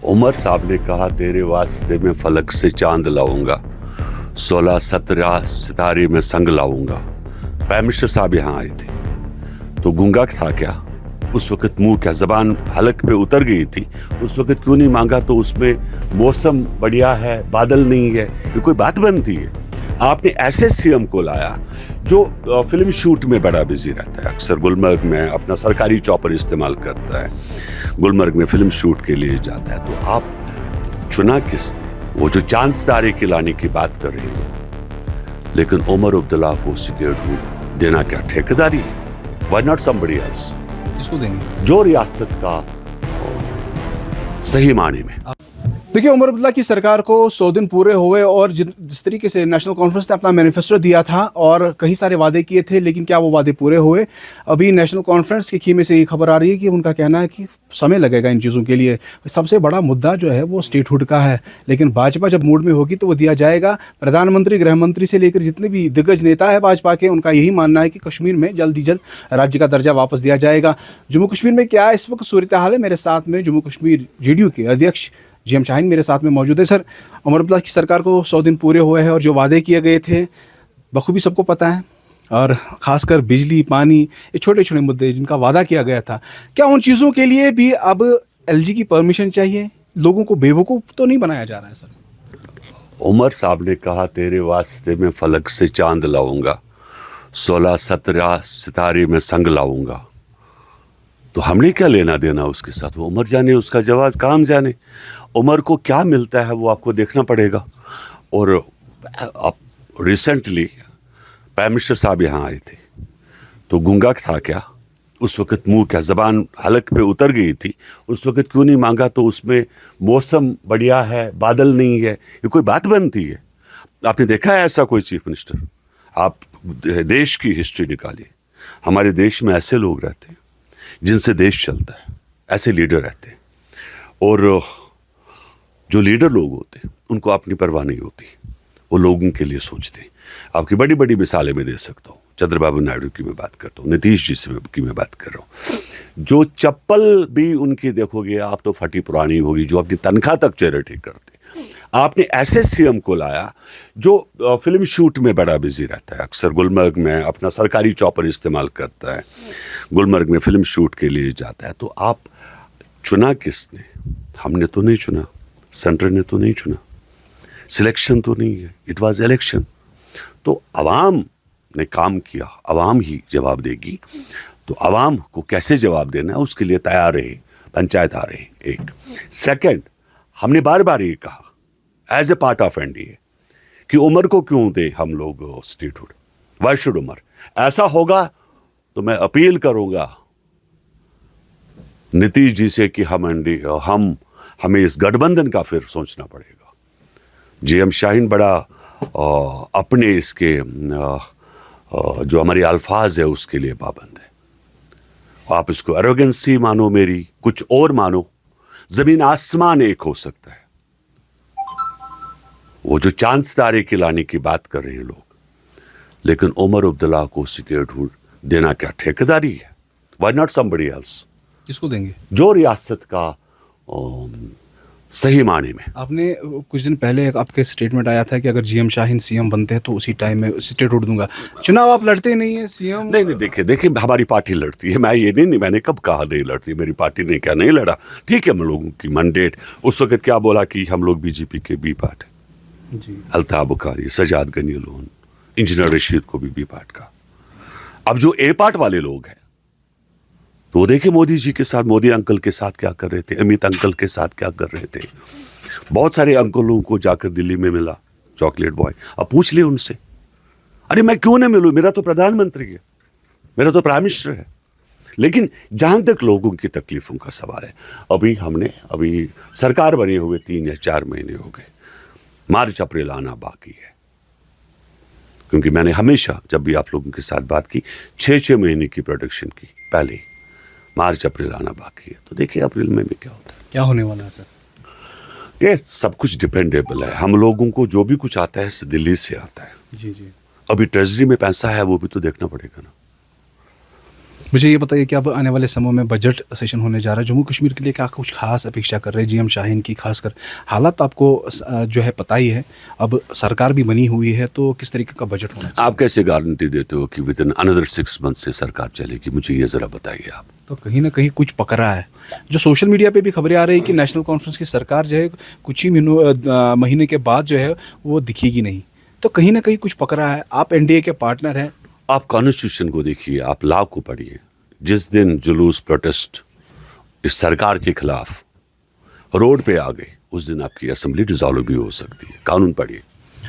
उमर साहब ने कहा तेरे वास्ते में फलक से चांद लाऊंगा, 16-17 सितारे में संग लाऊंगा। प्राइम मिनिस्टर साहब यहाँ आए थे तो गूंगा था क्या उस वक्त, मुंह क्या जबान हलक पे उतर गई थी। उस वक्त क्यों नहीं मांगा? तो उसमें मौसम बढ़िया है, बादल नहीं है, ये कोई बात बनती है? आपने ऐसे सीएम को लाया जो फिल्म शूट में बड़ा बिजी रहता है, अक्सर गुलमर्ग में अपना सरकारी चॉपर इस्तेमाल करता है, गुलमर्ग में फिल्म शूट के लिए जाता है। तो आप चुना किसने? वो जो चांद सितारे के लाने की बात कर रहे हैं, लेकिन उमर अब्दुल्ला को स्टेटहुड देना क्या ठेकेदारी? Why not somebody else? किसको देंगे? जो रियासत का सही माने में। देखिए, उमर अब्दुल्ला की सरकार को 100 दिन पूरे हुए और जिस तरीके से नेशनल कॉन्फ्रेंस ने अपना मैनिफेस्टो दिया था और कई सारे वादे किए थे, लेकिन क्या वो वादे पूरे हुए? अभी नेशनल कॉन्फ्रेंस के खीमे से ये खबर आ रही है कि उनका कहना है कि समय लगेगा इन चीज़ों के लिए। सबसे बड़ा मुद्दा जो है वो स्टेटहुड का है, लेकिन भाजपा जब मूड में होगी तो वो दिया जाएगा। प्रधानमंत्री, गृह मंत्री से लेकर जितने भी दिग्गज नेता है भाजपा के, उनका यही मानना है कि कश्मीर में जल्द ही जल्द राज्य का दर्जा वापस दिया जाएगा। जम्मू कश्मीर में क्या इस वक्त सूरत हाल है? मेरे साथ में जम्मू कश्मीर जेडीयू के अध्यक्ष जीएम शाहीन मेरे साथ में मौजूद है। सर, उमर अब्दुल्ला की सरकार को 100 दिन पूरे हुए हैं और जो वादे किए गए थे बखूबी सबको पता है, और ख़ासकर बिजली, पानी, ये छोटे छोटे मुद्दे जिनका वादा किया गया था, क्या उन चीज़ों के लिए भी अब एलजी की परमिशन चाहिए? लोगों को बेवकूफ़ तो नहीं बनाया जा रहा है सर? उमर साहब ने कहा तेरे वास्ते में फलक से चांद लाऊंगा, 16-17 सितारे में संग लाऊंगा। तो हमने क्या लेना देना उसके साथ? वो उमर जाने, उसका जवाब काम जाने। उमर को क्या मिलता है वो आपको देखना पड़ेगा। और अब रिसेंटली प्राइम मिनिस्टर साहब यहाँ आए थे तो गूंगा था क्या उस वक्त, मुंह क्या जबान हलक पे उतर गई थी। उस वक्त क्यों नहीं मांगा? तो उसमें मौसम बढ़िया है, बादल नहीं है, ये कोई बात बनती है? आपने देखा है ऐसा कोई चीफ मिनिस्टर? आप देश की हिस्ट्री निकालिए, हमारे देश में ऐसे लोग रहते हैं जिनसे देश चलता है, ऐसे लीडर रहते हैं। और जो लीडर लोग होते हैं उनको अपनी परवाह नहीं होती, वो लोगों के लिए सोचते हैं। आपकी बड़ी बड़ी मिसालें मैं दे सकता हूँ, चंद्रबाबू नायडू की मैं बात करता हूँ, नीतीश जी से की मैं बात कर रहा हूँ। जो चप्पल भी उनकी देखोगे आप तो फटी पुरानी होगी, जो अपनी तनख्वाह तक चैरिटी करते। आपने ऐसे सीएम को लाया जो फिल्म शूट में बड़ा बिजी रहता है, अक्सर गुलमर्ग में अपना सरकारी चॉपर इस्तेमाल करता है, गुलमर्ग में फिल्म शूट के लिए जाता है। तो आप चुना किसने? हमने तो नहीं चुना, सेंटर ने तो नहीं चुना, सिलेक्शन तो नहीं है, इट वाज इलेक्शन। तो अवाम ने काम किया, अवाम ही जवाब देगी। तो अवाम को कैसे जवाब देना है उसके लिए तैयार रहे, पंचायत आ रहे। एक सेकंड, हमने बार बार ये कहा as a part of NDA कि उमर को क्यों दे हम लोग स्टेटहुड? Why should Umar? ऐसा होगा तो मैं अपील करूंगा नीतीश जी से कि हमें इस गठबंधन का फिर सोचना पड़ेगा। जीएम शाहीन बड़ा अपने इसके जो हमारे अल्फाज है उसके लिए पाबंद है। आप इसको एरोगेंसी मानो, मेरी कुछ और मानो, जमीन आसमान एक हो सकता है। वो जो चांद सितारे के लाने की बात कर रहे हैं लोग, लेकिन उमर अब्दुल्ला को स्टेटहुड देना क्या ठेकेदारी है? Why not somebody else? किसको देंगे? जो रियासत का सही माने में। आपने कुछ दिन पहले आपके स्टेटमेंट आया था कि अगर जीएम शाहीन सीएम बनते हैं तो उसी टाइम में स्टेटहुड दूंगा। चुनाव आप लड़ते नहीं है सीएम? नहीं, देखिए हमारी पार्टी लड़ती है, मैं ये नहीं, मैंने कब कहा नहीं लड़ती? मेरी पार्टी ने क्या नहीं लड़ा? ठीक है, हम लोगों की मैंडेट उस वक्त क्या बोला कि हम लोग बीजेपी के बी पार्ट है जी। अल्ताफ बुखारी, सजाद गनी लोन, इंजीनियर रशीद को भी बी पार्ट का। अब जो ए पार्ट वाले लोग हैं तो वो देखिए मोदी जी के साथ, मोदी अंकल के साथ क्या कर रहे थे, अमित अंकल के साथ क्या कर रहे थे। बहुत सारे अंकलों को जाकर दिल्ली में मिला चॉकलेट बॉय। अब पूछ लिए उनसे, अरे मैं क्यों ना मिलूं, मेरा तो प्रधानमंत्री है, मेरा तो प्राइम मिनिस्टर है। लेकिन जहां तक लोगों की तकलीफों का सवाल है, अभी सरकार बने हुए 3 या 4 महीने हो गए, मार्च अप्रैल आना बाकी है। क्योंकि मैंने हमेशा जब भी आप लोगों के साथ बात की 6-6 महीने की प्रोडक्शन की, पहले मार्च अप्रैल आना बाकी है। तो देखिए अप्रैल में भी क्या होता है, क्या होने वाला है सर? ये सब कुछ डिपेंडेबल है। हम लोगों को जो भी कुछ आता है दिल्ली से आता है। जी जी। अभी ट्रेजरी में पैसा है वो भी तो देखना पड़ेगा ना। मुझे ये बताइए कि अब आने वाले समय में बजट सेशन होने जा रहा है, जम्मू कश्मीर के लिए क्या कुछ खास अपेक्षा कर रहे हैं जीएम शाहीन की? खासकर हालात तो आपको जो है पता ही है, अब सरकार भी बनी हुई है, तो किस तरीके का बजट होना चाहिए? आप कैसे गारंटी देते हो कि विद इन अनदर 6 मंथ से सरकार चलेगी? मुझे ये ज़रा बताइए आप। तो कहीं ना कहीं कुछ पकड़ा है। जो सोशल मीडिया पे भी खबरें आ रही है कि नेशनल कॉन्फ्रेंस की सरकार जो है कुछ ही महीने के बाद जो है वो दिखेगी नहीं, तो कहीं ना कहीं कुछ पकड़ा है। आप एनडीए के पार्टनर हैं। आप कॉन्स्टिट्यूशन को देखिए, आप लॉ को पढ़िए। जिस दिन जुलूस प्रोटेस्ट इस सरकार के खिलाफ रोड पे आ गए, उस दिन आपकी असेंबली डिसॉल्व भी हो सकती है। कानून पढ़िए।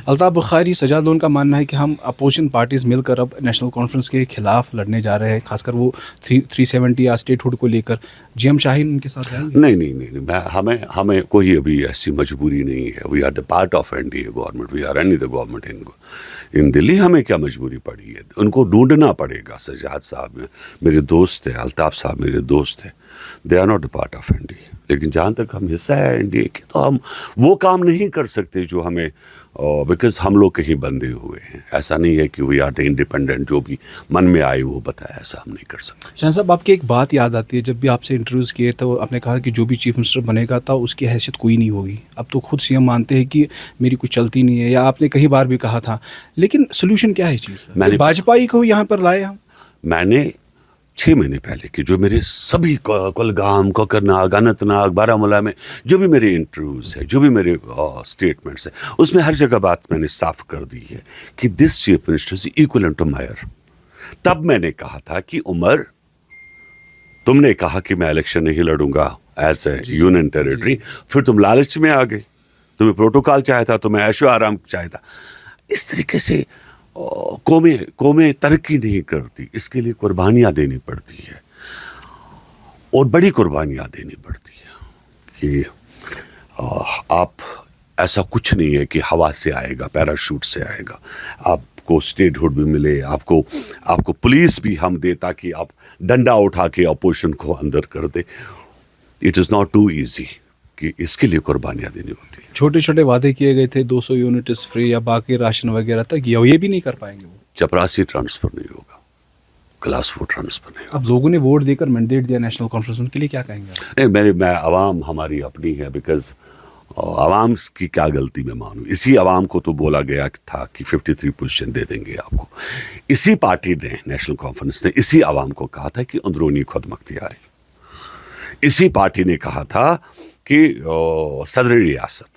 अल्ताफ बुखारी, सजाद लोन का मानना है कि हम अपोजिशन पार्टीज मिलकर अब नेशनल कॉन्फ्रेंस के खिलाफ लड़ने जा रहे हैं, खासकर वो 370 या स्टेटहुड को लेकर। जीएम शाहीन उनके साथ जाएंगे? नहीं, हमें कोई अभी ऐसी मजबूरी नहीं है। We are the part of NDA government, we are running the government in Delhi. हमें क्या मजबूरी पड़ी है? उनको ढूंढना पड़ेगा। सजाद साहब मेरे दोस्त है, अल्ताफ साहब मेरे दोस्त है, they are not the part of NDA. लेकिन जहाँ तक हम हिस्सा है एनडीए के, तो हम वो काम नहीं कर सकते जो हमें, बिकॉज हम लोग कहीं बंधे हुए हैं। ऐसा नहीं है कि वी आर इंडिपेंडेंट, जो भी मन में आए वो बताया, ऐसा हम नहीं कर सकते। शाह साहब, आपकी एक बात याद आती है, जब भी आपसे इंटरव्यूज़ किए तो आपने कहा कि जो भी चीफ मिनिस्टर बनेगा था उसकी हैसियत कोई नहीं होगी। अब तो खुद सीएम मानते हैं कि मेरी कुछ चलती नहीं है, या आपने कई बार भी कहा था। लेकिन सोल्यूशन क्या है इस चीज़ का? भाजपा ही को यहाँ पर लाए हम। मैंने 6 महीने पहले की जो मेरे सभी कुलगाम, कोकरनाग, अनंतनाग, बारामूला में जो भी मेरे इंटरव्यूज़ है, जो भी मेरे स्टेटमेंट्स है, उसमें हर जगह बात मैंने साफ कर दी है कि this chief minister is equal to mayor. तब मैंने कहा था कि उमर, तुमने कहा कि मैं इलेक्शन नहीं लड़ूंगा एज ए यूनियन टेरिटरी, फिर तुम लालच में आ गए। तुम्हें प्रोटोकॉल चाहिए था, तुम्हें ऐशो आराम चाहिए था। इस तरीके से कौमें तरक्की नहीं करती। इसके लिए कुर्बानियाँ देनी पड़ती है, और बड़ी कुर्बानियाँ देनी पड़ती है। कि आप, ऐसा कुछ नहीं है कि हवा से आएगा, पैराशूट से आएगा। आपको स्टेटहुड भी मिले, आपको पुलिस भी हम दे, ताकि आप डंडा उठा के अपोजिशन को अंदर कर दे। It is not too easy कि इसके लिए कुर्बानियाँ देनी होती है। छोटे छोटे वादे किए गए थे, 200 यूनिट्स फ्री या बाकी राशन वगैरह तक, ये भी नहीं कर पाएंगे वो। चपरासी ट्रांसफ़र नहीं होगा, क्लास 4 ट्रांसफ़र नहीं होगा। अब लोगों ने वोट देकर मैंडेट दिया नेशनल कॉन्फ्रेंस, उनके लिए क्या कहेंगे? नहीं, मैं आवाम हमारी अपनी है, बिकॉज आवाम की क्या गलती मैं मानूं। इसी आवाम को तो बोला गया था कि 53 पोजीशन दे देंगे आपको। इसी पार्टी ने, नेशनल कॉन्फ्रेंस ने, इसी आवाम को कहा था कि अंदरूनी खुदमुख्तियारी। इसी पार्टी ने कहा था कि सदरी रियासत,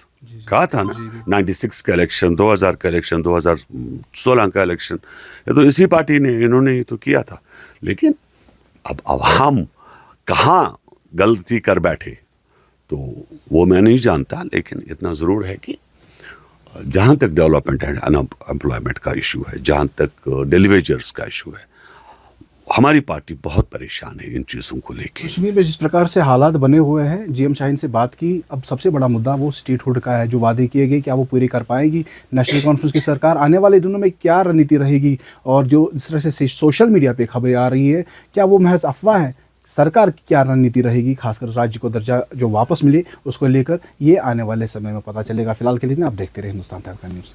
कहा था ना। 96 का इलेक्शन, 2000 का इलेक्शन, 2016 का इलेक्शन, ये तो इसी पार्टी ने, इन्होंने ही तो किया था। लेकिन अब आवाम कहाँ गलती कर बैठे तो वो मैं नहीं जानता। लेकिन इतना ज़रूर है कि जहाँ तक डेवलपमेंट एंड अनएम्प्लॉयमेंट का इशू है, जहाँ तक डेलीवेजर्स का इशू है, हमारी पार्टी बहुत परेशान है इन चीज़ों को लेकर। कश्मीर में जिस प्रकार से हालात बने हुए हैं, जीएम शाहीन से बात की, अब सबसे बड़ा मुद्दा वो स्टेटहुड का है। जो वादे किए गए, क्या वो पूरे कर पाएगी नेशनल कॉन्फ्रेंस की सरकार? आने वाले दिनों में क्या रणनीति रहेगी? और जो इस तरह से सोशल मीडिया पे खबरें आ रही है, क्या वो महज अफवाह है? सरकार की क्या रणनीति रहेगी, खासकर राज्य को दर्जा जो वापस मिले उसको लेकर, ये आने वाले समय में पता चलेगा। फिलहाल के लिए आप देखते रहे हिंदुस्तान तक का न्यूज़।